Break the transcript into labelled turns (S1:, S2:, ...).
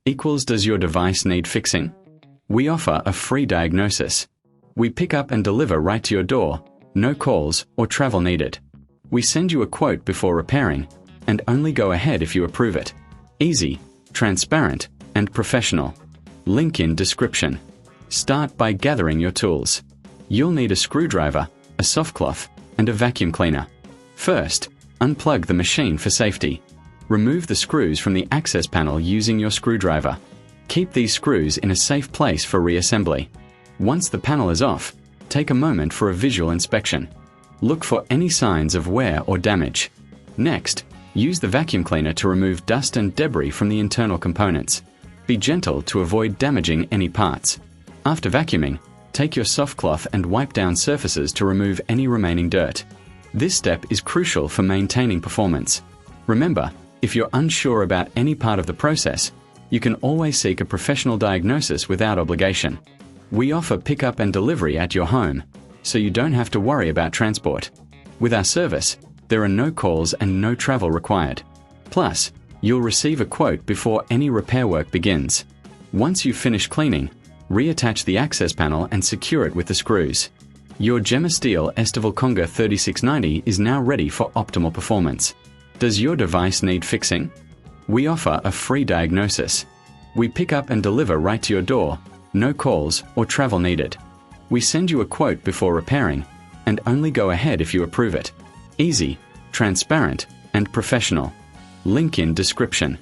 S1: equals does your device need fixing? We offer a free diagnosis. We pick up and deliver right to your door, no calls or travel needed. We send you a quote before repairing, and only go ahead if you approve it. Easy, transparent, and professional. Link in description. Start by gathering your tools. You'll need a screwdriver, a soft cloth, and a vacuum cleaner. First, unplug the machine for safety. Remove the screws from the access panel using your screwdriver. Keep these screws in a safe place for reassembly. Once the panel is off, take a moment for a visual inspection. Look for any signs of wear or damage. Next, use the vacuum cleaner to remove dust and debris from the internal components. Be gentle to avoid damaging any parts. After vacuuming, take your soft cloth and wipe down surfaces to remove any remaining dirt. This step is crucial for maintaining performance. Remember, if you're unsure about any part of the process, you can always seek a professional diagnosis without obligation. We offer pickup and delivery at your home, so you don't have to worry about transport. With our service, there are no calls and no travel required. Plus, you'll receive a quote before any repair work begins. Once you've finished cleaning, reattach the access panel and secure it with the screws. Your Gema Acero Estival-Conga 3690 is now ready for optimal performance. Does your device need fixing? We offer a free diagnosis. We pick up and deliver right to your door, no calls or travel needed. We send you a quote before repairing, and only go ahead if you approve it. Easy, transparent, and professional. Link in description.